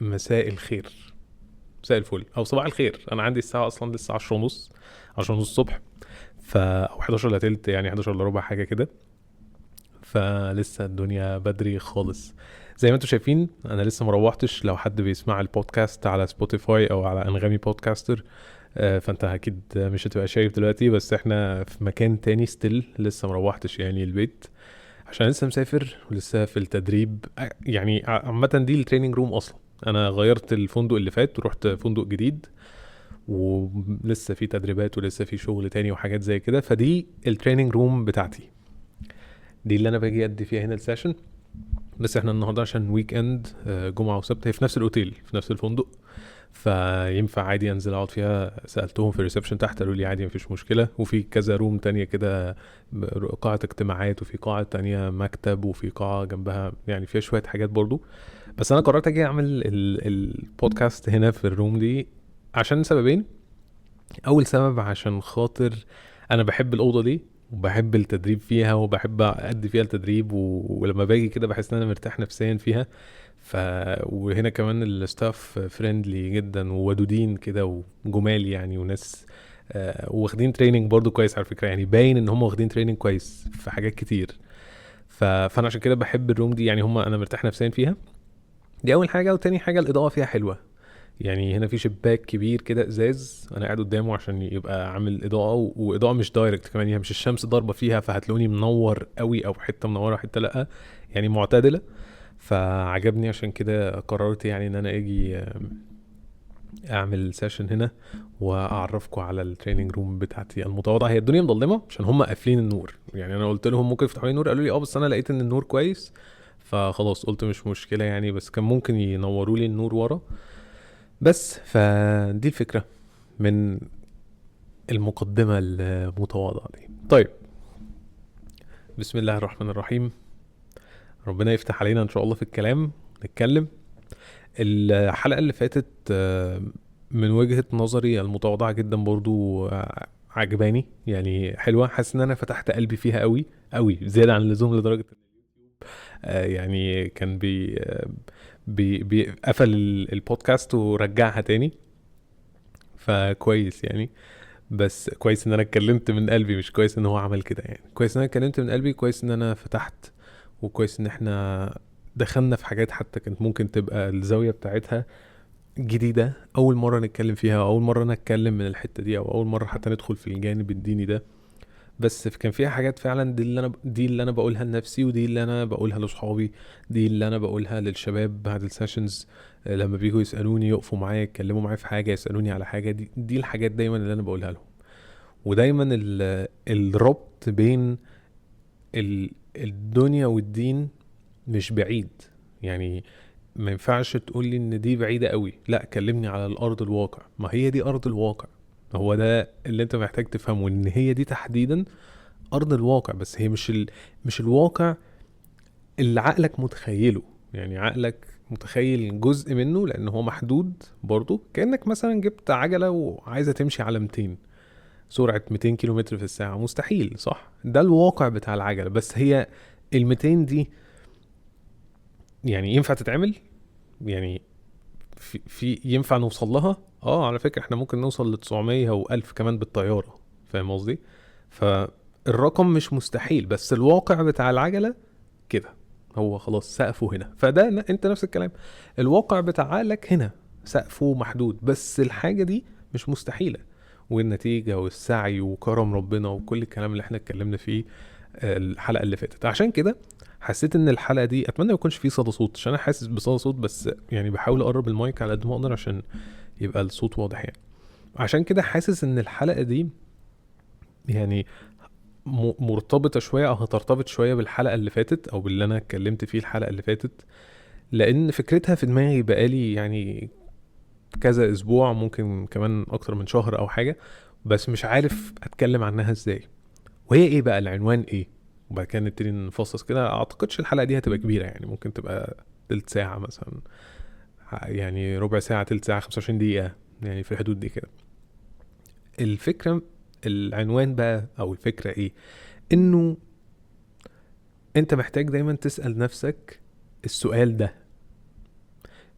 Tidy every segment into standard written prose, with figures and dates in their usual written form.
مساء الخير، مساء الفل او صباح الخير. انا عندي الساعه اصلا لسه 10 ونص، 10 ونص الصبح. او 11 الا تلت، يعني 11 الا ربع حاجه كده. فلسه الدنيا بدري خالص. زي ما انتم شايفين انا لسه مروحتش. لو حد بيسمع البودكاست على سبوتيفاي او على انغامي بودكاستر، فانت اكيد مش هتبقى شايف دلوقتي، بس احنا في مكان تاني ستيل. لسه مروحتش يعني البيت عشان لسه مسافر ولسه في التدريب. يعني عامة دي التريننج روم اصلا. انا غيرت الفندق اللي فات ورحت فندق جديد، ولسه في تدريبات ولسه في شغل تاني وحاجات زي كده. فدي التريننج روم بتاعتي، دي اللي انا باجي ادي فيها هنا السيشن. بس احنا النهارده عشان ويك اند، جمعه وسبت، هي في نفس الاوتيل في نفس الفندق، فينفع عادي انزل اقعد فيها. سالتهم في الريسبشن تحت، قالوا لي عادي مفيش مشكله. وفي كذا روم تانية كده، قاعه اجتماعات، وفي قاعه تانية مكتب، وفي قاعه جنبها يعني فيها شويه حاجات برضو. بس انا قررت اجي اعمل البودكاست هنا في الروم دي عشان سببين. اول سبب عشان خاطر انا بحب الاوضه دي، وبحب التدريب فيها، وبحب ادي فيها التدريب، ولما باجي كده بحس ان انا مرتاح نفسيا فيها. ف وهنا كمان الستاف فريندلي جدا وودودين كده وجمال يعني، وناس واخدين تريننج برضو كويس على فكره. يعني باين ان هم واخدين تريننج كويس في حاجات كتير. فانا عشان كده بحب الروم دي، يعني انا مرتاح نفسيا فيها. دي اول حاجه. وتاني حاجه الاضاءه فيها حلوه. يعني هنا في شباك كبير كده ازاز انا قاعد قدامه عشان يبقى عامل اضاءه، واضاءه مش دايركت كمان، يعني مش الشمس ضاربه فيها فهتلاقوني منور قوي او حته منوره حته لا، يعني معتدله. فعجبني عشان كده قررت يعني ان انا اجي اعمل سيشن هنا واعرفكم على التريننج روم بتاعتي المتواضعه. هي الدنيا مظلمه عشان هم قافلين النور. يعني انا قلت لهم ممكن يفتحوا لي النور، قالوا لي اه، بس انا لقيت ان النور كويس. فخلاص قلت مش مشكله يعني، بس كان ممكن ينوروا لي النور ورا. بس فدي الفكره من المقدمه المتواضعه دي. طيب، بسم الله الرحمن الرحيم. ربنا يفتح علينا ان شاء الله في الكلام. نتكلم. الحلقة اللي فاتت من وجهة نظري المتواضعة جدا برضو، عجباني يعني، حلوة. حاسس ان انا فتحت قلبي فيها قوي قوي زيادة عن اللزوم، لدرجة يعني كان قفل البودكاست ورجعها تاني. فكويس يعني. بس كويس ان انا اتكلمت من قلبي، مش كويس ان هو عمل كده. يعني كويس ان انا اتكلمت من قلبي، كويس ان انا فتحت، وكويس ان احنا دخلنا في حاجات حتى كانت ممكن تبقى الزاوية بتاعتها جديدة، أول مرة نتكلم فيها، أو أول مرة نتكلم من الحتة دي، أو أول مرة حتى ندخل في الجانب الديني ده. بس كان فيها حاجات فعلا، دي اللي أنا بقولها لنفسي، ودي اللي أنا بقولها لصحابي، دي اللي أنا بقولها للشباب بعد السيشنز. لما بيجوا يسألوني، يقفوا معايا، يتكلموا معايا في حاجة، يسألوني على حاجة، دي الحاجات دايما اللي أنا بقولها لهم. ودايما الربط بين الدنيا والدين مش بعيد. يعني ما ينفعش تقول لي ان دي بعيدة قوي، لا كلمني على الارض الواقع. ما هي دي ارض الواقع. هو ده اللي انت محتاج تفهمه، ان هي دي تحديدا ارض الواقع. بس هي مش الواقع اللي عقلك متخيله. يعني عقلك متخيل جزء منه لان هو محدود برضو. كأنك مثلا جبت عجلة وعايزة تمشي على 200، سرعة 200 كيلومتر في الساعة، مستحيل صح؟ ده الواقع بتاع العجلة. بس هي ال 200 دي يعني ينفع تتعمل؟ يعني في ينفع نوصل لها؟ اه على فكرة احنا ممكن نوصل ل 900 و1000 كمان بالطيارة. فاهم قصدي؟ فالرقم مش مستحيل، بس الواقع بتاع العجلة كده. هو خلاص سقفه هنا. انت نفس الكلام. الواقع بتاع عقلك هنا سقفه محدود، بس الحاجة دي مش مستحيلة. والنتيجة والسعي وكرم ربنا وكل الكلام اللي احنا اتكلمنا فيه الحلقة اللي فاتت. عشان كده حسيت ان الحلقة دي اتمنى ما يكونش فيه صدى صوت، عشان انا حاسس بصدى صوت. بس يعني بحاول اقرب المايك على قد ما اقدر عشان يبقى الصوت واضح يعني. عشان كده حاسس ان الحلقة دي يعني مرتبطة شوية، او هترتبط شوية بالحلقة اللي فاتت، او باللي انا اتكلمت فيه الحلقة اللي فاتت. لان فكرتها في دماغي بقالي يعني كذا اسبوع، ممكن كمان اكتر من شهر او حاجة. بس مش عارف اتكلم عنها ازاي. وهي ايه بقى العنوان ايه؟ وبعد كده نبتدي نفصص كده. اعتقدش الحلقة دي هتبقى كبيرة، يعني ممكن تبقى تلت ساعة مثلا، يعني ربع ساعة، تلت ساعة، 25 دقيقة، يعني في الحدود دي كده. الفكرة، العنوان بقى او الفكرة ايه؟ انه انت محتاج دايما تسأل نفسك السؤال ده.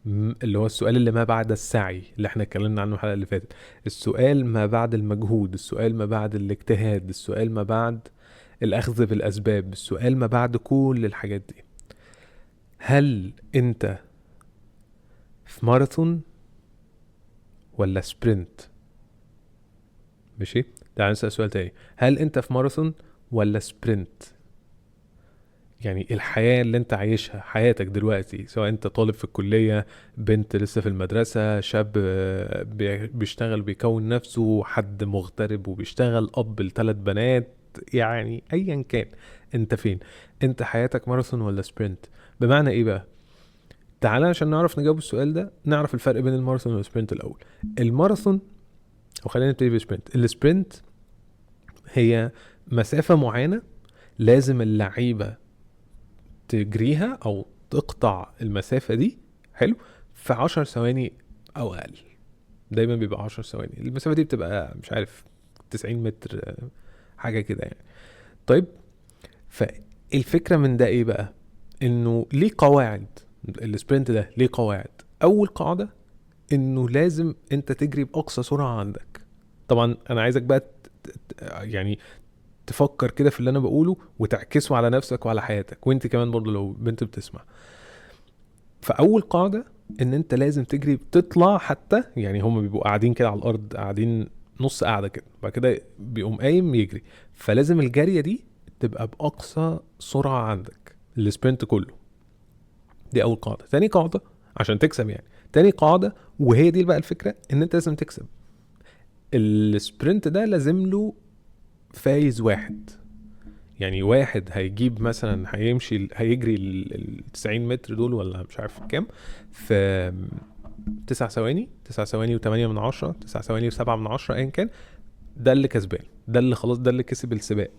اللي هو السؤال اللي ما بعد السعي اللي احنا اتكلمنا عنه الحلقة اللي فاتت، السؤال ما بعد المجهود، السؤال ما بعد الاجتهاد، السؤال ما بعد الأخذ بالأسباب، السؤال ما بعد كل الحاجات دي. هل انت في ماراثون ولا سبرنت؟ ماشي، تعال نسأل سؤال تاني، هل انت في ماراثون ولا سبرنت؟ يعني الحياة اللي انت عايشها، حياتك دلوقتي، سواء انت طالب في الكلية، بنت لسه في المدرسة، شاب بيشتغل بيكون نفسه، حد مغترب وبيشتغل، اب ل3 بنات، يعني ايا كان انت فين، انت حياتك ماراثون ولا سبرنت؟ بمعنى ايه بقى؟ تعالى عشان نعرف نجاوب السؤال ده نعرف الفرق بين الماراثون والسبرنت الاول. الماراثون، او خلينا نبتدي بالسبرنت. السبرنت هي مسافة معينة لازم اللعيبة تجريها او تقطع المسافة دي، حلو، في 10 ثواني او اقل. دايما بيبقى 10 ثواني، المسافة دي بتبقى مش عارف 90 متر حاجة كده يعني. طيب، فالفكرة من ده ايه بقى؟ انه ليه قواعد. السبرنت ده ليه قواعد. اول قاعدة انه لازم انت تجري باقصى سرعة عندك. طبعا انا عايزك بقى يعني تفكر كده في اللي انا بقوله وتعكسه على نفسك وعلى حياتك، وانت كمان برضو لو بنت بتسمع. فاول قاعدة ان انت لازم تجري، بتطلع حتى يعني هم بيبقوا قاعدين كده على الارض، قاعدين نص قاعدة كده، بعد كده بيقوم قايم يجري. فلازم الجارية دي تبقى باقصى سرعة عندك، السبرنت كله. دي اول قاعدة. تاني قاعدة عشان تكسب يعني، تاني قاعدة وهي دي بقى الفكرة، ان انت لازم تكسب. السبرنت ده لازم له فايز واحد. يعني واحد هيجيب مثلا، هيمشي هيجري 90 متر دول ولا مش عارف كام في 9 ثواني، 9 ثواني و8 من 10، 9 ثواني و7 من 10 ايا كان، ده اللي كسبان، ده اللي خلاص، ده اللي كسب السباق.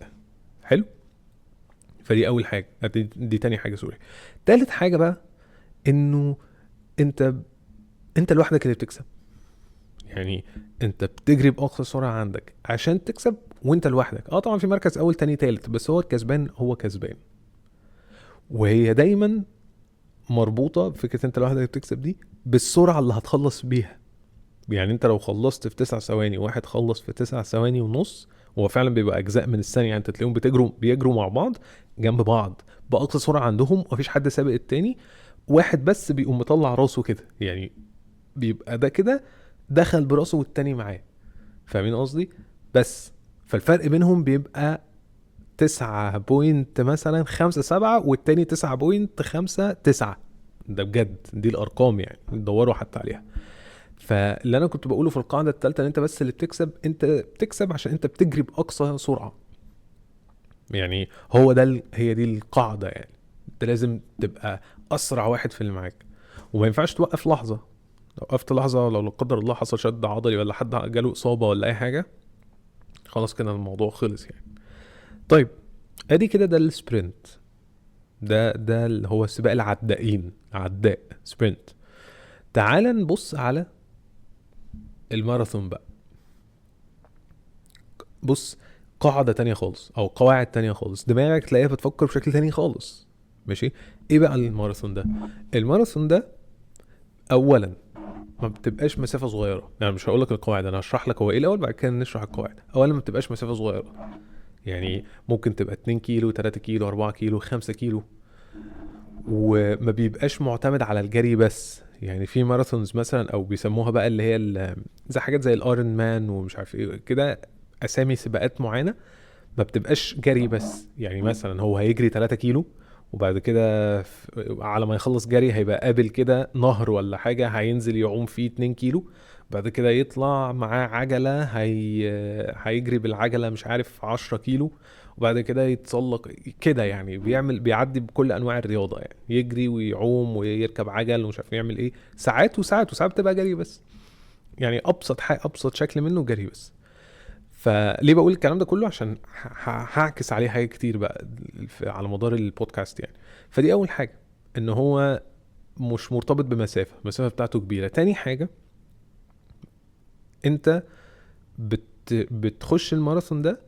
حلو. فدي اول حاجه، دي تاني حاجه، سوري. تالت حاجه بقى انه انت انت لوحدك اللي بتكسب. يعني انت بتجري باقصى سرعه عندك عشان تكسب، وانت لوحدك. طبعا في مركز اول تاني تالت، بس هو الكسبان هو كسبان. وهي دايما مربوطه فكره انت لوحدك بتكسب دي بالسرعه اللي هتخلص بيها. يعني انت لو خلصت في 9 ثواني، واحد خلص في 9 ثواني ونص، هو فعلا بيبقى اجزاء من الثانيه، يعني انت تلاقيهم بيجروا مع بعض جنب بعض باقصى سرعه عندهم، مفيش حد سابق التاني، واحد بس بيقوم مطلع راسه كده، يعني بيبقى ده كده دخل براسه والتاني معاه. فاهمين قصدي؟ بس فالفرق بينهم بيبقى 9 بوينت مثلا 5-7، والتاني 9.5-9. ده بجد، دي الارقام يعني، دوروا حتى عليها. فاللي انا كنت بقوله في القاعده الثالثه ان انت بس اللي بتكسب، انت بتكسب عشان انت بتجري باقصى سرعه. يعني هو ده هي دي القاعده يعني. انت لازم تبقى اسرع واحد في اللي معاك، وما ينفعش توقف لحظه. لو وقفت لحظه، لو لا قدر الله حصل شد عضلي ولا حد جاله اصابه ولا اي حاجه، خلاص كده الموضوع خلص يعني. طيب، ادي كده ده السبرنت. ده اللي هو سباق العدائين، عداء سبرنت. تعال نبص على الماراثون بقى. بص، قاعدة تانية خالص او قواعد تانية خالص، دماغك تلاقيها بتفكر بشكل تاني خالص. ماشي، ايه بقى الماراثون ده؟ الماراثون ده اولا ما بتبقاش مسافة صغيرة. يعني مش هقولك القواعد، انا هشرح لك هو ايه الاول، بعد كده نشرح القواعد. اولا ما بتبقاش مسافة صغيرة، يعني ممكن تبقى 2 كيلو، 3 كيلو، 4 كيلو، 5 كيلو. وما بيبقاش معتمد على الجري بس. يعني في ماراثونز مثلا، او بيسموها بقى اللي هي زي حاجات زي الايرون مان ومش عارف ايه كده، اسامي سباقات معينة ما بتبقاش جري بس. يعني مثلا هو هيجري 3 كيلو، وبعد كده على ما يخلص جري هيبقى قابل كده نهر ولا حاجة، هينزل يعوم فيه 2 كيلو، بعد كده يطلع معاه عجلة، هيجري بالعجلة مش عارف 10 كيلو، وبعد كده يتسلق كده. يعني بيعدي بكل انواع الرياضة، يعني يجري ويعوم ويركب عجل ومش عارف يعمل ايه، ساعات وساعات وساعات بتبقى جري بس. يعني ابسط شكل منه جري بس. فليه بقول الكلام ده كله؟ عشان هعكس عليه حاجات كتير بقى على مدار البودكاست يعني. فدي اول حاجة، ان هو مش مرتبط بمسافة، المسافة بتاعته كبيرة. تاني حاجة، انت بتخش الماراثون ده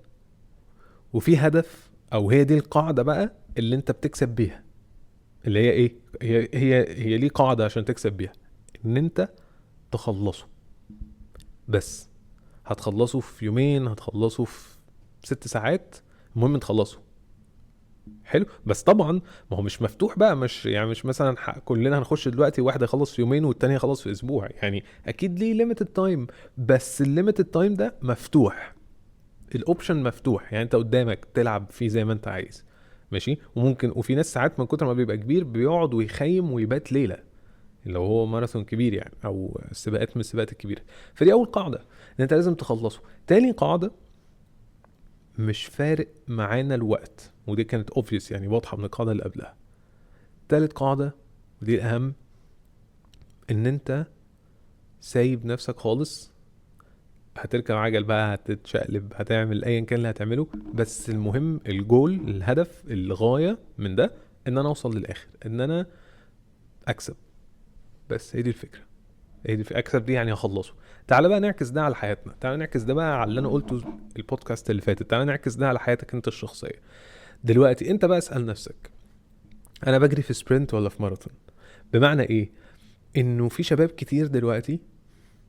وفي هدف، او هي دي القاعدة بقى اللي انت بتكسب بيها، اللي هي ايه؟ هي ليه قاعدة عشان تكسب بيها. ان انت تخلصه. بس هتخلصه في يومين، هتخلصه في 6 ساعات، المهم تخلصه. حلو. بس طبعا ما هو مش مفتوح بقى، مش يعني مش مثلا كلنا هنخش دلوقتي واحد يخلص في يومين والتاني يخلص في اسبوع، يعني اكيد ليه ليميتد تايم. بس الليميتد تايم ده مفتوح، الاوبشن مفتوح، يعني انت قدامك تلعب فيه زي ما انت عايز. ماشي. وممكن وفي ناس ساعات من كتر ما بيبقى كبير بيقعد ويخيم ويبات ليله، لو هو ماراثون كبير يعني، او سباقات من السباقات الكبيره. فدي اول قاعده، ان انت لازم تخلصه. تاني قاعده، مش فارق معانا الوقت، ودي كانت اوبفيس يعني واضحه من القاعده اللي قبلها. تالت قاعده ودي الاهم، ان انت سايب نفسك خالص. هتركب عجل بقى، هتتشقلب، هتعمل ايا كان اللي هتعمله، بس المهم الجول، الهدف، الغايه من ده ان انا اوصل للاخر، ان انا اكسب. بس هي دي الفكره، هي دي اكسب دي يعني هخلصه. تعال بقى نعكس ده على حياتنا، تعال نعكس ده بقى على اللي انا قلته البودكاست اللي فاتت، تعال نعكس ده على حياتك انت الشخصيه. دلوقتي انت بقى اسال نفسك، انا بجري في سبرنت ولا في ماراثون؟ بمعنى ايه؟ انه في شباب كتير دلوقتي،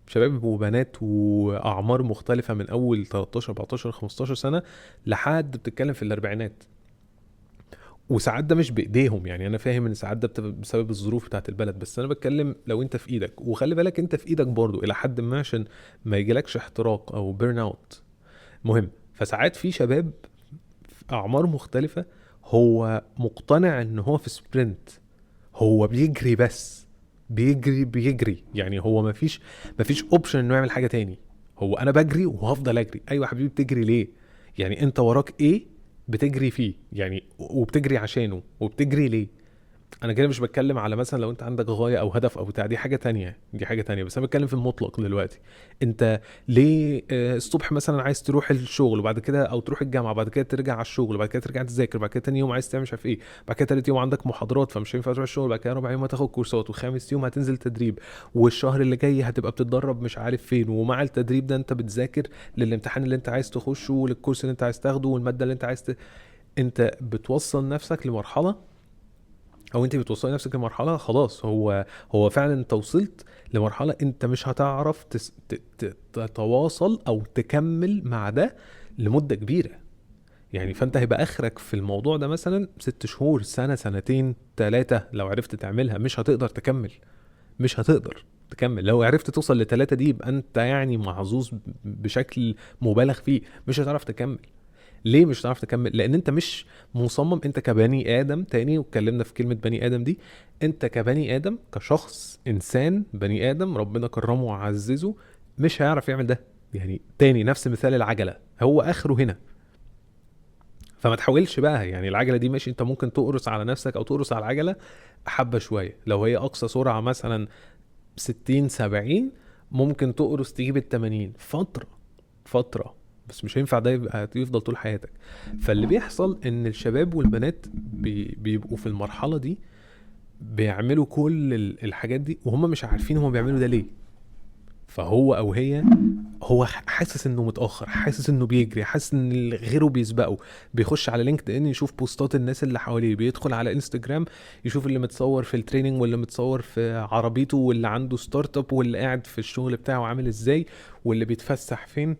شباب وبنات واعمار مختلفه، من اول 13 14 15 سنه لحد بتتكلم في الاربعينات. وساعات ده مش بايديهم، يعني انا فاهم ان ساعات ده بسبب الظروف بتاعت البلد، بس انا بتكلم لو انت في ايدك، وخلي بالك انت في ايدك برضو الى حد ما عشان ما يجيلكش احتراق او بيرن اوت. مهم. فساعات في شباب في اعمار مختلفه، هو مقتنع ان هو في سبرنت، هو بيجري بس، بيجري يعني هو مفيش اوبشن انه يعمل حاجه تاني. هو انا بجري وهفضل اجري. ايوه يا حبيبي، بتجري ليه؟ يعني انت وراك ايه بتجري فيه يعني، وبتجري عشانه، وبتجري ليه؟ انا كده مش بتكلم على مثلا لو انت عندك غايه او هدف او بتاع، دي حاجه تانية، دي حاجه تانية، بس انا بتكلم في المطلق دلوقتي. انت ليه الصبح مثلا عايز تروح الشغل وبعد كده، او تروح الجامعه وبعد كده ترجع على الشغل وبعد كده ترجع تذاكر، وبعد كده تاني يوم عايز تعمل مش عارف ايه، بعد كده تالت يوم عندك محاضرات فمش هينفع تروح الشغل، بعد كده رابع يوم هتاخد كورسات، وخامس يوم هتنزل تدريب، والشهر اللي جاي هتبقى بتتدرب مش عارف فين، ومع التدريب ده انت بتذاكر للامتحان اللي انت عايز تخشه وللكورس اللي انت عايز تاخده والماده اللي انت عايز انت بتوصل نفسك لمرحله، او انت بتوصلي نفسك لمرحله خلاص، هو فعلا انت وصلت لمرحله انت مش هتعرف تتواصل او تكمل مع ده لمده كبيره. يعني فانت هيبقى اخرك في الموضوع ده مثلا 6 شهور، سنه، سنتين، 3، لو عرفت تعملها. مش هتقدر تكمل، مش هتقدر تكمل. لو عرفت توصل ل3 دي يبقى انت يعني محظوظ بشكل مبالغ فيه. مش هتعرف تكمل. ليه مش هتعرف تكمل؟ لان انت مش مصمم، انت كبني ادم تاني، واتكلمنا في كلمة بني ادم دي، انت كبني ادم، كشخص انسان بني ادم ربنا كرمه وعززه، مش هيعرف يعمل ده. يعني تاني نفس مثال العجلة، هو اخره هنا. فما تحاولش بقى، يعني العجلة دي ماشي، انت ممكن تقرص على نفسك او تقرص على العجلة حبة شوية، لو هي اقصى سرعة مثلا 60 70، ممكن تقرص تجيب ال80 فترة، بس مش هينفع ده يبقى يفضل طول حياتك. فاللي بيحصل ان الشباب والبنات بيبقوا في المرحلة دي بيعملوا كل الحاجات دي وهم مش عارفين هم بيعملوا ده ليه. فهو او هي، هو حاسس انه متاخر، حاسس انه بيجري، حاسس ان غيره بيسبقه. بيخش على لينكد ان يشوف بوستات الناس اللي حواليه، بيدخل على انستجرام يشوف اللي متصور في التريننج واللي متصور في عربيته واللي عنده ستارت اب واللي قاعد في الشغل بتاعه عامل ازاي واللي بيتفسح فين.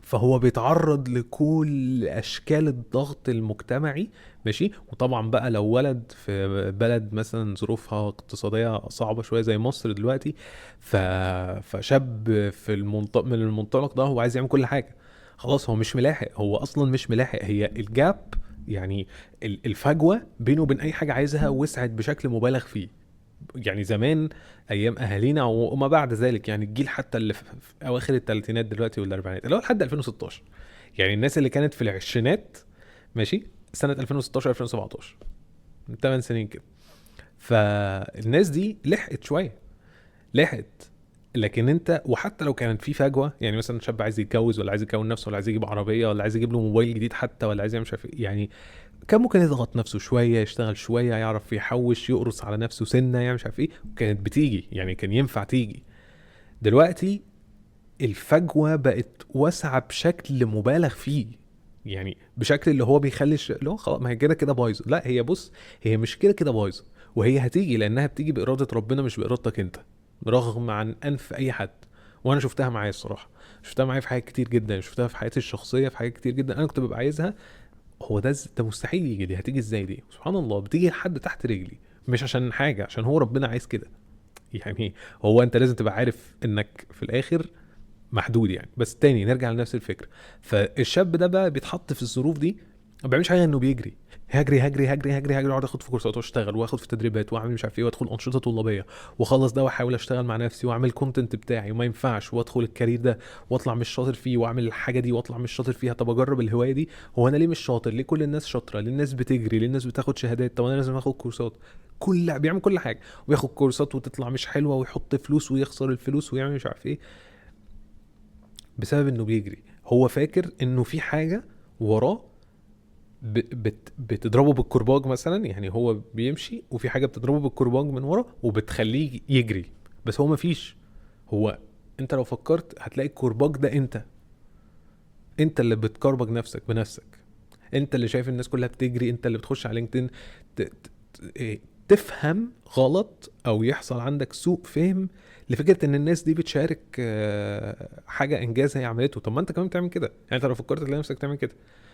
فهو بيتعرض لكل اشكال الضغط المجتمعي. ماشي. وطبعا بقى لو ولد في بلد مثلا ظروفها اقتصادية صعبة شوية زي مصر دلوقتي، فشاب في من المنطلق ده هو عايز يعمل كل حاجة، خلاص هو مش ملاحق، هو اصلا مش ملاحق. هي الجاب يعني الفجوة بينه وبين اي حاجة عايزها وسعت بشكل مبالغ فيه. يعني زمان ايام اهالينا وما بعد ذلك، يعني الجيل حتى اللي في اواخر الثلاثينات دلوقتي والاربعينات، اللي هو لحد 2016، يعني الناس اللي كانت في العشرينات، ماشي، سنة 2016 2017، من 8 سنين كده. فالناس دي لحقت شوية، لحقت. لكن انت، وحتى لو كانت في فجوة، يعني مثلا شاب عايز يتجوز ولا عايز يكون نفسه ولا عايز يجيب عربية ولا عايز يجيب له موبايل جديد حتى، ولا عايز يعمل مش عارف ايه، يعني كان ممكن يضغط نفسه شويه، يشتغل شويه، يعرف يحوش، يقرص على نفسه سنه، يعني مش عارف ايه، وكانت بتيجي، يعني كان ينفع تيجي. دلوقتي الفجوه بقت واسعه بشكل مبالغ فيه، يعني بشكل اللي هو بيخلي اللي هو خلاص ما هي كده كده بايظه. لا، هي بص، هي مش كده كده بايظه، وهي هتيجي لانها بتيجي بإرادة ربنا مش بإرادتك انت، رغم عن انف اي حد. وانا شفتها معايا الصراحة، شفتها معايا في حاجات كتير جدا، شفتها في حياتي الشخصية في حاجات كتير جدا انا كنت ببقى عايزها. هو ده مستحيل يجي، دي هتيجي ازاي دي؟ سبحان الله بتيجي لحد تحت رجلي، مش عشان حاجة، عشان هو ربنا عايز كده يعني. هو انت لازم تبقى عارف انك في الاخر محدود يعني. بس تاني نرجع لنفس الفكرة. فالشاب ده بقى بيتحط في الظروف دي، ما بيعملش حاجه انه بيجري هجري هجري هجري هجري هجري، اقعد اخد في كورسات واشتغل واخد في تدريبات واعمل مش عارف ايه وادخل انشطه طلابيه واخلص ده واحاول اشتغل مع نفسي واعمل كونتنت بتاعي وما ينفعش، وادخل الكارير ده واطلع مش شاطر فيه، واعمل الحاجه دي واطلع مش شاطر فيها. طب اجرب الهوايه دي، هو انا ليه مش شاطر؟ ليه كل الناس شاطره؟ ليه الناس بتجري؟ ليه الناس بتاخد شهادات؟ طب انا لازم اخد كورسات. بيعمل كل حاجه وياخد كورسات وتطلع مش حلوه ويحط فلوس ويخسر الفلوس ويعمل مش عارف ايه، بسبب انه بيجري. هو فاكر انه في حاجه وراه بتضربه بالكرباج مثلا، يعني هو بيمشي وفي حاجه بتضربه بالكرباج من ورا وبتخليه يجري، بس هو مفيش. هو انت لو فكرت هتلاقي الكرباج ده انت اللي بتكربج نفسك بنفسك. انت اللي شايف الناس كلها بتجري، انت اللي بتخش على لينكدين تفهم غلط او يحصل عندك سوء فهم لفكره ان الناس دي بتشارك حاجه انجاز هي عملته. طب ما انت كمان بتعمل كده يعني، انت لو فكرت تلاقي نفسك تعمل كده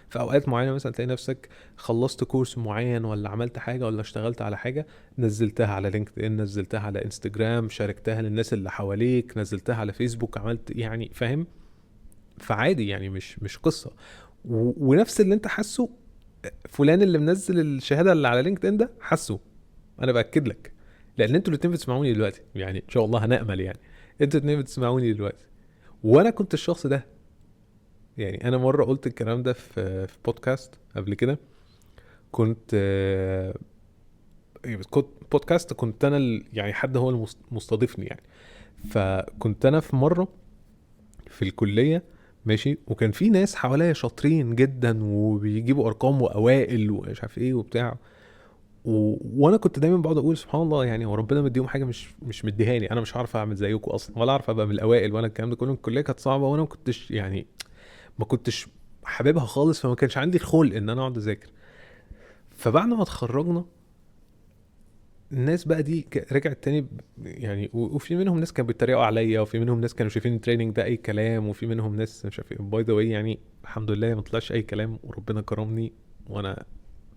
في اوقات معينه. مثلا تلاقي نفسك خلصت كورس معين ولا عملت حاجه ولا اشتغلت على حاجه، نزلتها على لينكدين، نزلتها على انستجرام، شاركتها للناس اللي حواليك، نزلتها على فيسبوك، عملت يعني فاهم. فعادي يعني مش قصه. ونفس اللي انت حاسه فلان اللي منزل الشهاده اللي على لينكدين ده حاسه. انا باكد لك، لان انتوا الاتنين بتسمعوني دلوقتي يعني، ان شاء الله هنأمل يعني انتوا الاتنين بتسمعوني دلوقتي. وانا كنت الشخص ده يعني. انا مره قلت الكلام ده في بودكاست قبل كده. كنت كنت بودكاست، كنت انا يعني حد هو المستضيفني يعني. فكنت انا في مره في الكليه ماشي، وكان في ناس حواليا شاطرين جدا وبيجيبوا ارقام واوائل ومش عارف ايه وبتاع وانا كنت دايما بقعد اقول سبحان الله يعني، هو ربنا مديهم حاجه مش مديهاني. انا مش عارف اعمل زيكم اصلا، ولا عارف ابقى من الاوائل، ولا الكلام ده كله. الكليه كانت صعبه وانا ما كنتش يعني ما كنتش حاببها خالص، فما كانش عندي الخلق ان انا اقعد اذاكر. فبعد ما اتخرجنا الناس بقى دي رجعت تاني يعني، وفي منهم ناس كانوا بيتريقوا عليا، وفي منهم ناس كانوا شايفين التريننج ده اي كلام، وفي منهم ناس مش عارف ايه. باي ذا واي يعني الحمد لله ما طلعش اي كلام، وربنا كرمني وانا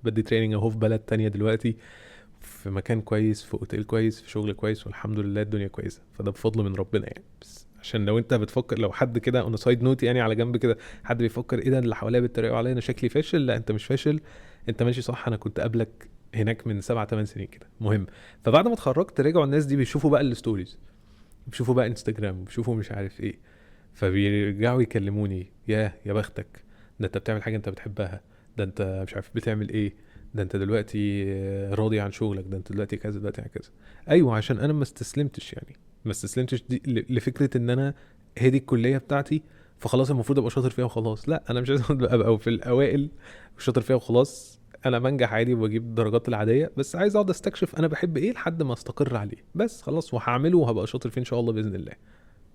بدي تريننج اهو في بلد تانية دلوقتي، في مكان كويس، في اوتيل كويس، في شغل كويس، والحمد لله الدنيا كويسه. فده بفضل من ربنا يعني. بس عشان لو انت بتفكر، لو حد كده اون سايد نوت يعني على جنب كده، حد بيفكر ايه ده اللي حواليا بيتريقوا عليا انا شكلي فاشل، لا انت مش فاشل، انت ماشي صح. انا كنت قبلك هناك من 7-8 سنين كده. مهم. فبعد ما اتخرجت رجعوا الناس دي بيشوفوا بقى الستوريز، بيشوفوا بقى انستجرام، بيشوفوا مش عارف ايه، فبيرجعوا يكلموني يا بختك، ده انت بتعمل حاجه انت بتحبها، ده انت مش عارف بتعمل ايه، ده انت دلوقتي راضي عن شغلك، ده انت دلوقتي كذا دلوقتي عن كذا. ايوه عشان انا ما استسلمتش يعني، ما استسلمتش دي لفكره ان انا هي دي الكليه بتاعتي فخلاص المفروض ابقى شاطر فيها وخلاص. لا انا مش عايز ابقى في الاوائل شاطر فيها وخلاص. انا بنجح عادي وبجيب الدرجات العاديه، بس عايز اقعد استكشف انا بحب ايه لحد ما استقر عليه بس خلاص، وهعمله وهبقى شاطر فيه ان شاء الله باذن الله.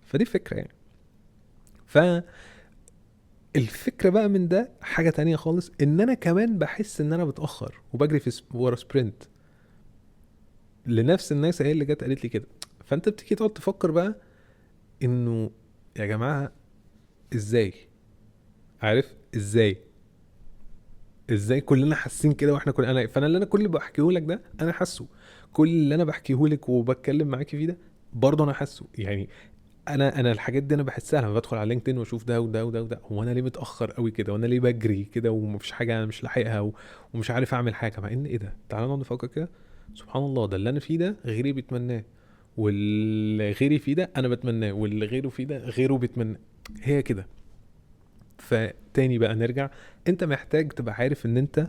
فدي فكره يعني. فالفكره بقى من ده حاجه تانية خالص، ان انا كمان بحس ان انا بتاخر وبجري في ورا سبرنت لنفس الناس هي اللي جت قالت لي كده. فانت بتيجي تقعد تفكر بقى انه يا جماعه ازاي، عارف ازاي كلنا حاسين كده واحنا كلنا. فانا اللي انا كل اللي بحكيه لك ده انا حاسه، كل اللي انا بحكيه لك وبتكلم معاكي فيه ده برضه انا حاسه يعني. انا الحاجات دي انا بحسها لما بدخل على لينكدين واشوف ده وده وده وده. هو انا ليه متاخر قوي كده؟ وانا ليه بجري كده ومفيش حاجه انا مش لاحقها ومش عارف اعمل حاجه؟ مع ان ايه ده؟ تعالى نقعد نفكر كده. سبحان الله، ده اللي انا فيه ده غيري بيتمناه، واللي غيري فيه ده انا بتمناه، واللي غيره فيه ده غيره بيتمناه. هي كده. فتاني بقى نرجع، انت محتاج تبقى عارف ان انت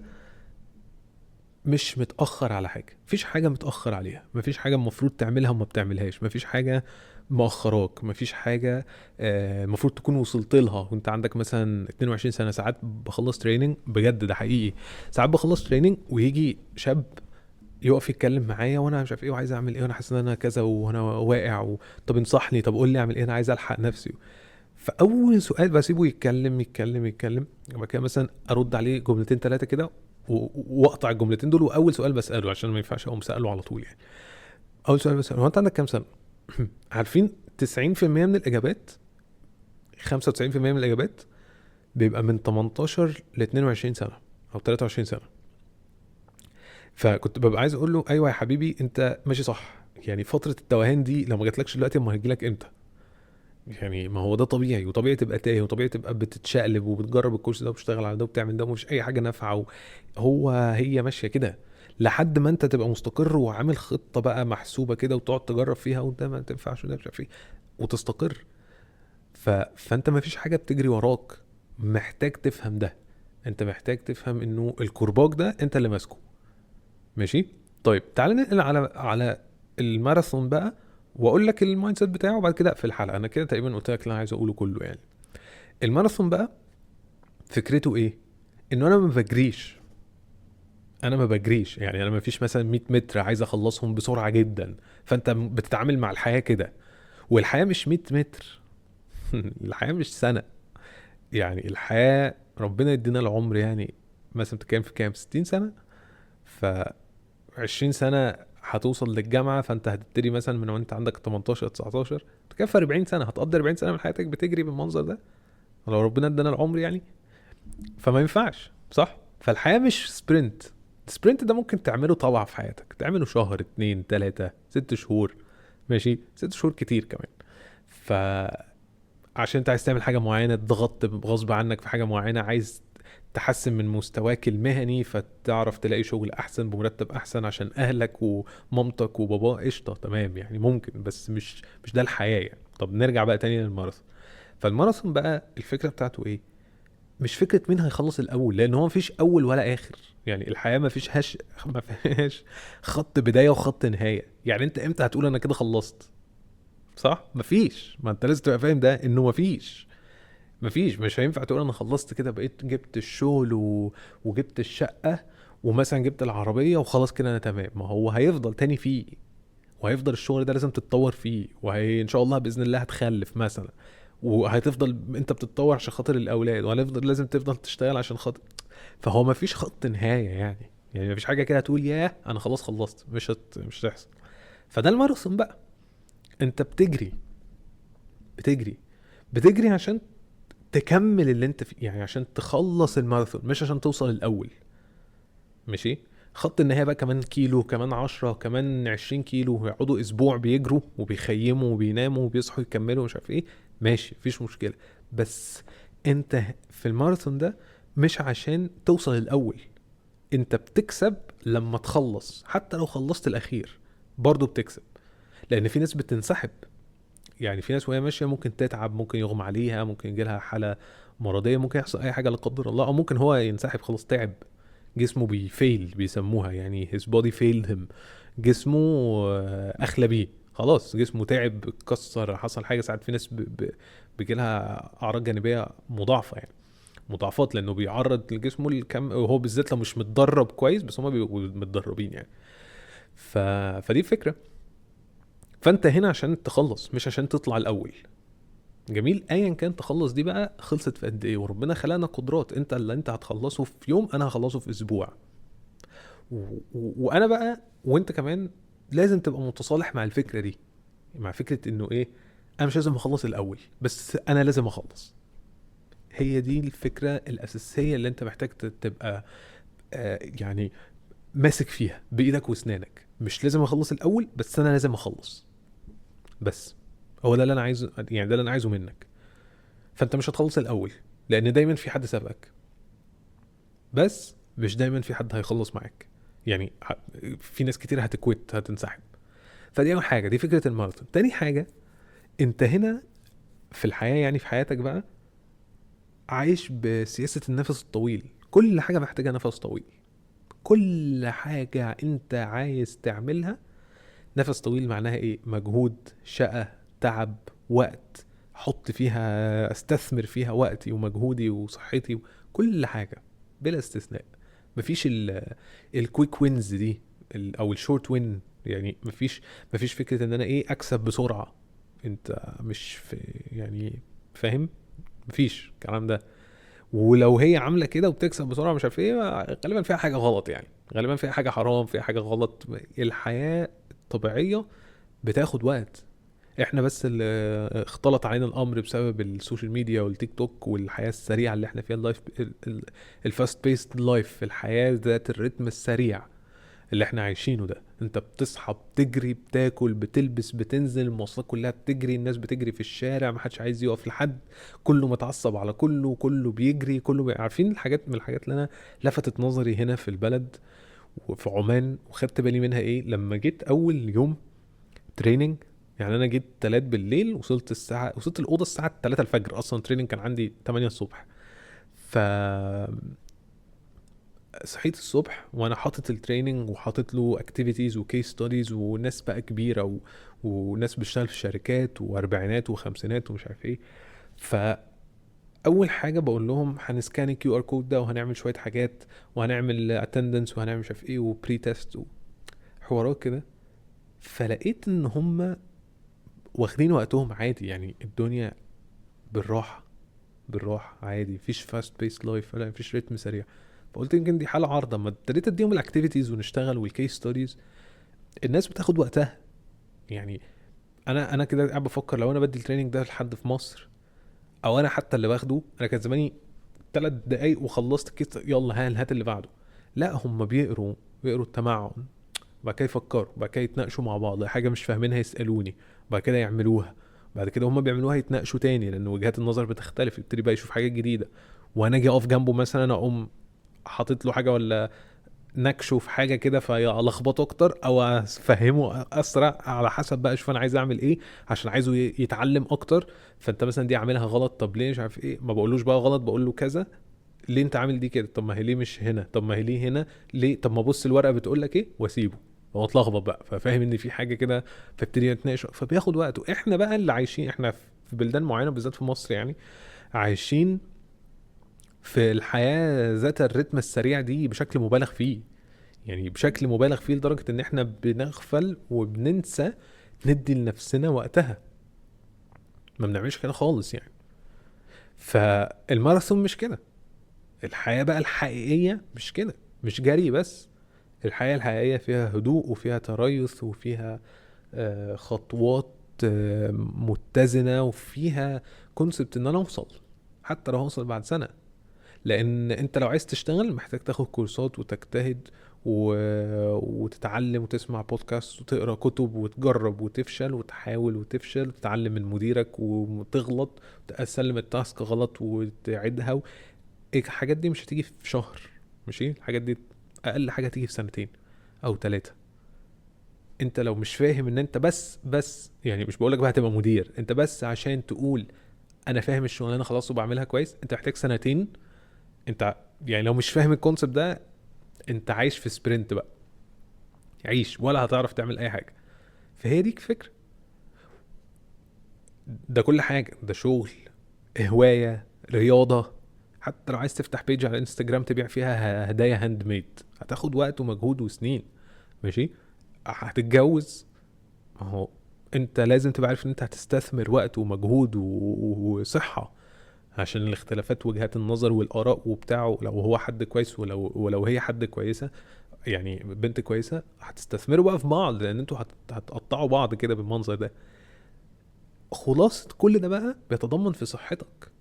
مش متأخر على حاجة. مفيش حاجة متأخر عليها، مفيش حاجة المفروض تعملها وما بتعملهاش، مفيش حاجة مؤخراك، مفيش حاجة المفروض تكون وصلت لها وانت عندك مثلا 22 سنة. ساعات بخلص تريننج بجد، ده حقيقي، ساعات بخلص تريننج ويجي شاب يقف يتكلم معايا وانا مش عارف ايه وعايز اعمل ايه وانا حاسس ان انا كذا وانا واقع طب انصحني، طب قول لي اعمل ايه، انا عايز الحق نفسي. فاول سؤال بسيبه يتكلم يتكلم يتكلم، وبعد كده مثلا ارد عليه جملتين ثلاثه كده، واقطع الجملتين دول، واول سؤال بساله عشان ما ينفعش اقوم ساله على طول يعني. اول سؤال بساله: هو انت عندك كام سنه؟ عارفين 90% من الاجابات، 95% من الاجابات بيبقى من 18 ل 22 سنه او 23 سنه. فكنت ببقى عايز اقول له: ايوه يا حبيبي انت ماشي صح، يعني فتره التوهان دي لو ما جاتلكش دلوقتي امال هتجيلك امتى؟ يعني ما هو ده طبيعي، وطبيعي تبقى تايه، وطبيعي تبقى بتتشقلب وبتجرب الكورس ده وبتشتغل على ده وبتعمل ده ومفيش اي حاجه نافعه. هي ماشيه كده لحد ما انت تبقى مستقر وعامل خطه بقى محسوبه كده، وتقعد تجرب فيها وده ما تنفعش وده مش عارف ايه وتستقر. فانت ما فيش حاجه بتجري وراك، محتاج تفهم ده. انت محتاج تفهم انه الكرباج ده انت اللي ماسكه. ماشي. طيب تعال ننقل على الماراثون بقى، واقول لك المايند سيت بتاعه، وبعد كده اقفل الحلقه. انا كده تقريبا قلت لك اللي انا عايز اقوله كله يعني. الماراثون بقى فكرته ايه؟ انه انا ما بجريش يعني. انا ما فيش مثلا 100 متر عايز اخلصهم بسرعه جدا. فانت بتتعامل مع الحياه كده، والحياه مش 100 متر. الحياه مش سنه. يعني الحياه ربنا يدينا العمر يعني، مثلا بتتكلم في كام 60 سنه. ف 20 سنة هتوصل للجامعة، فانت هتبتدي مثلا من وانت عندك 18 19، تكفي 40 سنة. هتقضي 40 سنة من حياتك بتجري بالمنظر ده لو ربنا ادانا العمر يعني. فما ينفعش، صح؟ فالحياة مش سبرنت. السبرنت ده ممكن تعمله طبعا في حياتك، تعمله شهر 2 3 6 شهور. ماشي، 6 شهور كتير كمان. ف عشان انت عايز تعمل حاجة معينة، ضغطت بغصب عنك في حاجة معينة، عايز تحسن من مستواك المهني فتعرف تلاقي شغل احسن بمرتب احسن عشان اهلك ومامتك وبابا، قشطة تمام يعني ممكن، بس مش ده الحياة يعني. طب نرجع بقى تاني للماراثون. فالماراثون بقى الفكرة بتاعته ايه؟ مش فكرة مين هيخلص الاول، لان هو مفيش اول ولا اخر. يعني الحياة ما فيهاش خط بداية وخط نهاية. يعني انت امتى هتقول انا كده خلصت؟ صح؟ مفيش. ما انت لازم تبقى فاهم ده، انه مفيش. مش هينفع تقول انا خلصت كده، بقيت جبت الشغل وجبت الشقة ومثلا جبت العربية وخلاص كده انا تمام. ما هو هيفضل تاني فيه، وهيفضل الشغل ده لازم تتطور فيه، وهي ان شاء الله باذن الله هتخلف مثلا، وهتفضل انت بتتطور عشان خاطر الاولاد، وهنفضل لازم تفضل تشتغل عشان خاطر. فهو مفيش خط نهاية يعني مفيش حاجة كده هتقول ياه انا خلاص خلصت. مش هتحصل. فده الماراثون بقى. انت بتجري بتجري عشان تكمل اللي انت فيه، يعني عشان تخلص الماراثون مش عشان توصل الاول. ماشي. خط النهاية بقى كمان كيلو، كمان 10، كمان 20 كيلو، يقعدوا اسبوع بيجروا وبيخيموا وبيناموا وبيصحوا يكملوا مش عارف ايه. ماشي، مفيش مشكلة. بس انت في الماراثون ده مش عشان توصل الاول. انت بتكسب لما تخلص، حتى لو خلصت الاخير برضو بتكسب. لان في ناس بتنسحب. يعني في ناس وهي ماشيه ممكن تتعب، ممكن يغمى عليها، ممكن يجيلها حاله مرضيه، ممكن يحصل اي حاجه لا قدر الله، او ممكن هو ينسحب خلاص، تعب جسمه بيفيل بيسموها يعني his body failed him. جسمه اخلى بيه خلاص، جسمه تعب اتكسر حصل حاجه. ساعات في ناس بيجيلها اعراض جانبيه مضاعفه يعني، مضاعفات، لانه بيعرض لجسمه الكم، وهو بالذات لو مش متدرب كويس. بس هما بيبقوا متدربين يعني. ف... فدي فكره. فانت هنا عشان تخلص مش عشان تطلع الاول. جميل. ايا كان تخلص دي بقى خلصت في قد ايه، وربنا خلقنا قدرات. انت اللي انت هتخلصه في يوم، انا هخلصه في اسبوع. وانا بقى وانت كمان لازم تبقى متصالح مع الفكره دي، مع فكره انه ايه، انا مش لازم اخلص الاول بس انا لازم اخلص. هي دي الفكره الاساسيه اللي انت محتاج تبقى يعني ماسك فيها بايدك واسنانك. مش لازم اخلص الاول بس انا لازم اخلص. بس هو ده اللي انا عايزه يعني، ده اللي انا عايزه منك. فانت مش هتخلص الاول لان دايما في حد سبقك، بس مش دايما في حد هيخلص معاك. يعني في ناس كتير هتكويت، هتنسحب. فدي اول حاجه، دي فكره الماراثون. تاني حاجه، انت هنا في الحياه يعني في حياتك بقى عايش بسياسه النفس الطويل. كل حاجه محتاجه نفس طويل. كل حاجه انت عايز تعملها نفس طويل. معناها ايه؟ مجهود، شقه، تعب، وقت، حط فيها، استثمر فيها وقتي ومجهودي وصحتي، كل حاجه بلا استثناء. مفيش الكويك وينز دي او الشورت وين يعني. مفيش فكره ان انا ايه اكسب بسرعه. انت مش في يعني، فاهم؟ مفيش الكلام ده. ولو هي عامله كده وبتكسب بسرعه مش عارف ايه، غالبا فيها حاجه غلط يعني، غالبا فيها حاجه حرام، فيها حاجه غلط. الحياه الطبيعيه بتاخد وقت. احنا بس اللي اختلط علينا الامر بسبب السوشيال ميديا والتيك توك والحياه السريعه اللي احنا فيها، اللايف الفاست بيست لايف، الحياه ذات الريتم السريع اللي احنا عايشينه ده. انت بتصحى بتجري بتاكل بتلبس بتنزل، المواصلات كلها بتجري، الناس بتجري في الشارع، محدش عايز يقف لحد، كله متعصب على كله، كله بيجري، عارفين الحاجات من الحاجات اللي انا لفتت نظري هنا في البلد وفي عمان وخدت بالي منها ايه لما جيت اول يوم تريننج. يعني انا جيت 3 بالليل، وصلت الاوضه الساعه 3 الفجر، اصلا تريننج كان عندي 8 الصبح. ف صحيت الصبح وانا حاطط التريننج وحاطط له اكتيفيتيز وكيس ستاديز وناس بقى كبيره وناس بتشتغل في شركات واربعينات وخمسينات ومش عارف ايه. فاول حاجه بقول لهم هنسكان الكيو ار كود ده وهنعمل شويه حاجات وهنعمل اتندنس وهنعمل مش عارف ايه وبري تيست وحوارات كده. فلقيت ان هم واخدين وقتهم عادي، يعني الدنيا بالراحه، بالراحه عادي، مفيش فاست بيس لايف ولا مفيش ريتم سريع. فقلت يمكن دي حاله عارضه، اما ابتديت اديهم الاكتيفيتيز ونشتغل والكيس ستاديز الناس بتاخد وقتها. يعني انا كده قاعد بفكر لو انا بدي التريننج ده لحد في مصر، او انا حتى اللي باخده، انا كان زماني 3 دقايق وخلصت الكيس، يلا هات اللي بعده. لا، هم بيقروا التمعن، بعد كده يفكروا، بعد كده يتناقشوا مع بعض، حاجه مش فاهمينها يسالوني، بعد كده يعملوها، بعد كده هم بيعملوها يتناقشوا تاني لان وجهات النظر بتختلف، يبتدي بقى يشوف حاجات جديده، وانا اجي اقف جنبه مثلا اقوم حاطط له حاجه ولا نكشه في حاجه كده فيلخبطه اكتر، او افهمه اسرع على حسب بقى اشوف انا عايز اعمل ايه عشان عايزه يتعلم اكتر. فانت مثلا دي عاملها غلط، طب ليه مش عارف ايه، ما بقولوش بقى غلط، بقول له كذا، ليه انت عامل دي كده، طب ما هي ليه مش هنا، طب ما هي ليه هنا، ليه، طب ما بص الورقه بتقول لك ايه، واسيبه هو اتلخبط بقى ففاهم ان في حاجه كده، فابتدي نتناقش، فبياخد وقته. احنا بقى اللي عايشين، احنا في بلدان معينه بالذات في مصر يعني، عايشين في الحياه ذات الريتم السريع دي بشكل مبالغ فيه، يعني بشكل مبالغ فيه لدرجة ان احنا بنغفل وبننسى ندي لنفسنا وقتها، ما بنعملش كده خالص يعني. فالماراثون مش كده، الحياة بقى الحقيقية مش كده، مش جري بس. الحياة الحقيقية فيها هدوء وفيها تريث وفيها خطوات متزنة، وفيها كونسبت ان انا اوصل، حتى لو هوصل بعد سنة. لان انت لو عايز تشتغل محتاج تاخد كورسات وتجتهد و... وتتعلم وتسمع بودكاست وتقرا كتب وتجرب وتفشل وتحاول وتفشل وتتعلم من مديرك وتغلط، تسلم التاسك غلط وتعيدها الحاجات دي مش هتيجي في شهر، ماشي، الحاجات دي اقل حاجه هتيجي في 2 أو 3. انت لو مش فاهم ان انت بس يعني مش بقولك بقى هتبقى مدير، انت بس عشان تقول انا فاهم الشغلانه خلاص وبعملها كويس، انت محتاج 2 سنين. انت يعني لو مش فاهم الكونسبت ده، انت عايش في سبرنت بقى، عيش ولا هتعرف تعمل اي حاجه. فهي ديك فكره، ده كل حاجه، ده شغل، هوايه، رياضه، حتى لو عايز تفتح بيج على انستجرام تبيع فيها هدايا هاند ميد، هتاخد وقت ومجهود وسنين، ماشي. هتتجوز، ما هو انت لازم تبقى عارف ان انت هتستثمر وقت ومجهود وصحه، عشان الاختلافات وجهات النظر والاراء وبتاعه، لو هو حد كويس ولو هي حد كويسه، يعني بنت كويسه، هتستثمروا بقى في بعض لان انتوا هتقطعوا بعض كده بالمنظر ده. خلاصة كل ده بقى بيتضمن في صحتك،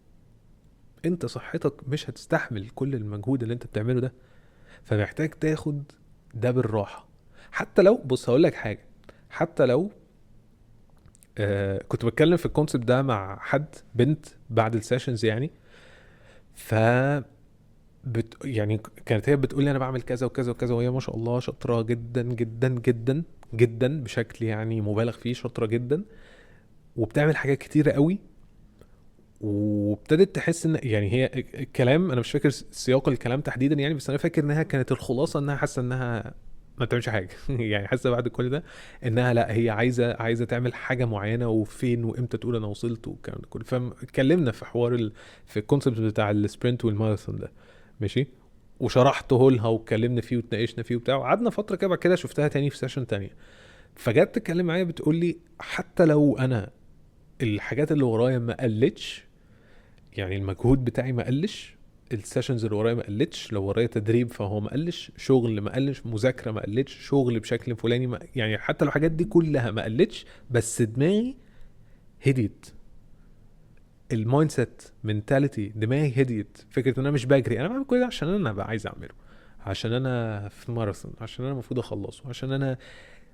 انت صحتك مش هتستحمل كل المجهود اللي انت بتعمله ده، فمحتاج تاخد ده بالراحة. حتى لو، بص هقول لك حاجة، حتى لو كنت بتكلم في الكونسبت ده مع حد، بنت، بعد السيشنز يعني، ف يعني كانت هي بتقول لي انا بعمل كذا وكذا وكذا، وهي ما شاء الله شاطره جدا جدا جدا جدا بشكل يعني مبالغ فيه، شاطره جدا وبتعمل حاجات كتيره قوي. وابتدت تحس ان يعني هي الكلام، انا مش فاكر سياق الكلام تحديدا يعني، بس انا فاكر انها كانت الخلاصه انها حاسه انها ما بتعملش حاجه يعني حاسه بعد كل ده انها لا، هي عايزه تعمل حاجه معينه، وفين وامتى تقول انا وصلت والكلام ده كله. فاتكلمنا في حوار في الكونسيبت بتاع السبرنت والماراثون ده، ماشي، وشرحته لها واتكلمنا فيه واتناقشنا فيه وبتاع، وقعدنا فتره كده، بعد كده شفتها تاني في سيشن تانية، فجت تتكلم معايا بتقول لي حتى لو انا الحاجات اللي ورايا ما قلتش، يعني المجهود بتاعي ما قلش، السيشنز اللي ورايا ما قلتش، لو ورايا تدريب فهو ما قلش، شغل ما قلش، مذاكره ما قلتش، شغل بشكل فلاني ما يعني حتى لو الحاجات دي كلها ما قلتش، بس دماغي هديت. المايند سيت منتاليتي دماغي هديت. فكره ان انا مش بجري، انا بعمل كل ده عشان انا بقى عايز اعمله، عشان انا في ماراثون، عشان انا المفروض اخلصه، عشان انا.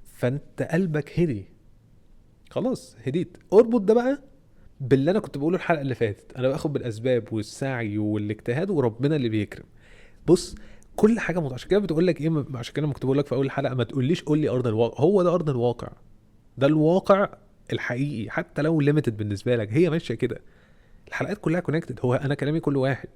فانت قلبك هدي، خلاص هديت. اربط ده بقى باللي انا كنت بقوله الحلقه اللي فاتت، انا باخد بالاسباب والسعي والاجتهاد وربنا اللي بيكرم. بص، كل حاجه عشان كده بتقول لك ايه، عشان كده كنت بقول لك في اول الحلقه ما تقوليش قول لي ارض الواقع، هو ده ارض الواقع، ده الواقع الحقيقي، حتى لو ليميتد بالنسبه لك هي ماشيه كده. الحلقات كلها كونكتد، هو انا كلامي كل واحد.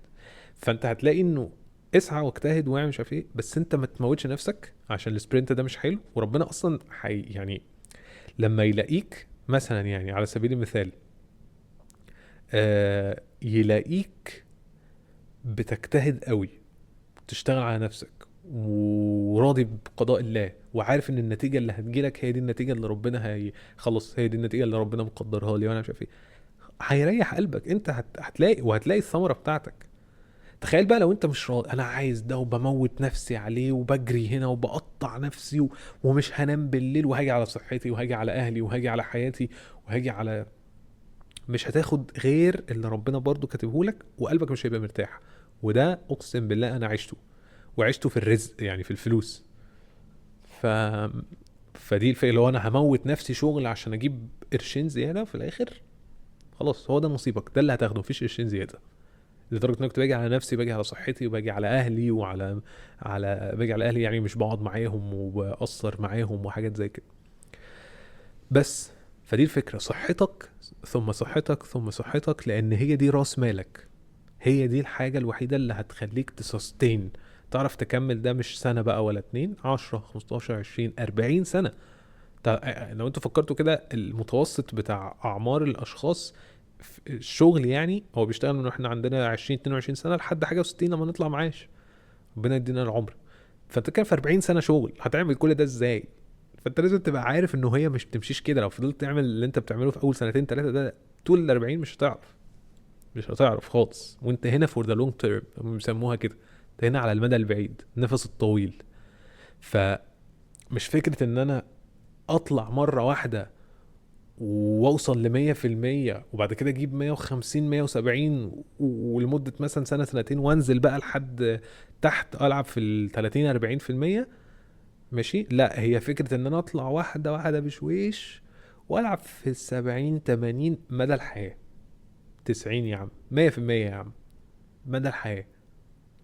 فانت هتلاقي انه اسعى واجتهد واعمل مش عارف ايه، بس انت ما تموتش نفسك عشان السبرنت ده مش حلو. وربنا اصلا يعني لما يلاقيك مثلا، يعني على سبيل المثال يلاقيك بتجتهد قوي، تشتغل على نفسك وراضي بقضاء الله، وعارف ان النتيجة اللي هتجيلك هي دي النتيجة اللي ربنا خلص، هي دي النتيجة اللي ربنا مقدرها لي وانا مش عارف ايه، هيريح قلبك. انت هتلاقي، وهتلاقي الثمرة بتاعتك. تخيل بقى لو انت مش راضي، انا عايز ده وبموت نفسي عليه وبجري هنا وبقطع نفسي ومش هنام بالليل، وهاجي على صحتي وهاجي على اهلي وهاجي على حياتي وهاجي على، مش هتاخد غير اللي ربنا برضو كاتبهولك، وقلبك مش هيبقى مرتاح. وده اقسم بالله انا عشته، وعشته في الرزق يعني في الفلوس. ف فدي الفكره، لو انا هموت نفسي شغل عشان اجيب قرشين زياده في الاخر، خلاص هو ده نصيبك، ده اللي هتاخده، مفيش قرشين زياده. لدرجه ان انا كنت باجي على نفسي، باجي على صحتي، وباجي على اهلي باجي على اهلي، يعني مش بقعد معاهم وبقصر معاهم وحاجات زي كده. بس فدي الفكره، صحتك ثم صحتك ثم صحتك، لان هي دي راس مالك، هي دي الحاجة الوحيدة اللي هتخليك تسستين، تعرف تكمل ده، مش سنة بقى ولا 2، 10 15 20 40 سنة. لو انتوا فكرتوا كده، المتوسط بتاع اعمار الاشخاص في الشغل يعني هو بيشتغل من احنا عندنا 20 22 سنة لحد حاجة و60 لما نطلع معاش، ربنا يدينا العمر. فانت كان في 40 سنة شغل، هتعمل كل ده ازاي؟ فانت لازم تبقى عارف انه هي مش بتمشيش كده. لو فضلت تعمل اللي انت بتعمله في اول سنتين ثلاثة ده طول ال 40 مش هتعرف خالص. وانت هنا فور ذا لونج تيرم، هم بيسموها كده، انت هنا على المدى البعيد، النفس الطويل. فمش فكرة ان انا اطلع مرة واحدة واوصل ل100% وبعد كده اجيب 150 170 ولمدة مثلا سنة سنتين، وانزل بقى لحد تحت العب في ال30 40%. ماشي، لا، هي فكرة ان انا اطلع واحدة واحدة بشويش والعب في ال70 80 مدى الحياة، 90 يا عم، 100% يا عم مدى الحياة.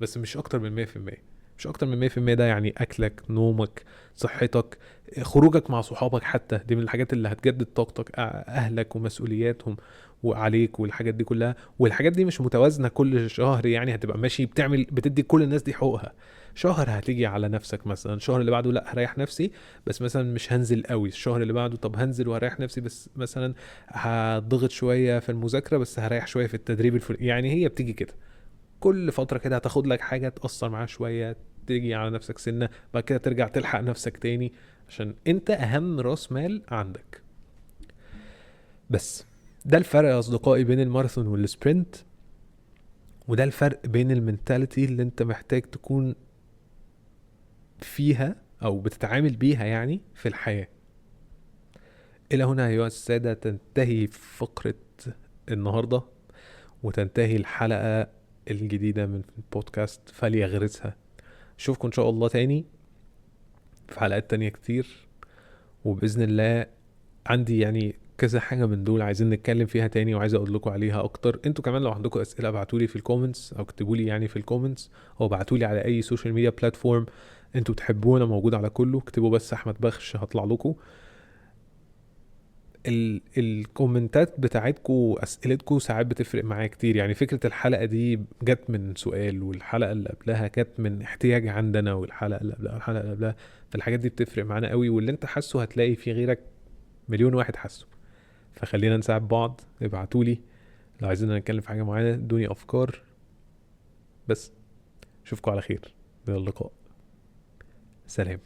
بس مش اكتر من 100%، مش اكتر من 100%. ده يعني اكلك، نومك، صحتك، خروجك مع صحابك، حتى دي من الحاجات اللي هتجدد طاقتك، اهلك ومسؤولياتهم وعليك والحاجات دي كلها. والحاجات دي مش متوازنة كل شهر، يعني هتبقى ماشي بتدي كل الناس دي حقوقها. شهر هتيجي على نفسك مثلا، الشهر اللي بعده لا هريح نفسي بس مثلا مش هنزل قوي، الشهر اللي بعده طب هنزل وهريح نفسي بس مثلا هضغط شوية في المذاكرة بس هريح شوية في التدريب يعني هي بتيجي كده كل فترة كده، هتاخد لك حاجة تأثر معاها شوية، تيجي على نفسك سنة، بعد كده ترجع تلحق نفسك تاني، عشان انت اهم راس مال عندك. بس ده الفرق يا اصدقائي بين الماراثون والسبرنت، وده الفرق بين المنتاليتي اللي انت محتاج تكون فيها او بتتعامل بيها يعني في الحياة. الى هنا ايها السادة تنتهي فقرة النهاردة، وتنتهي الحلقة الجديدة من بودكاست فليغرسها. اشوفكم ان شاء الله تاني في حلقات تانية كتير، وبإذن الله عندي يعني كذا حاجة من دول عايزين نتكلم فيها تاني، وعايز اقول لكم عليها اكتر. انتوا كمان لو عندكم اسئلة ابعتولي في الكومنتس، او اكتبولي يعني في الكومنتس، او ابعتولي على اي سوشيال ميديا بلاتفورم انتوا تحبوه، انا موجود على كله. اكتبوا بس احمد بخش هطلع لكم. الكومنتات بتاعتكم، اسئلتكم ساعات بتفرق معايا كتير. يعني فكرة الحلقة دي جت من سؤال، والحلقة اللي قبلها جت من احتياج عندنا، والحلقة اللي قبلها والحلقة اللي قبلها. فالحاجات دي بتفرق معانا قوي، واللي انت حاسه هتلاقي في غيرك مليون واحد حاسه. فخلينا نساعد بعض، ابعتولي لو عايزين نتكلم في حاجة معينة، ادوني افكار. بس اشوفكم على خير، الى اللقاء، سلام.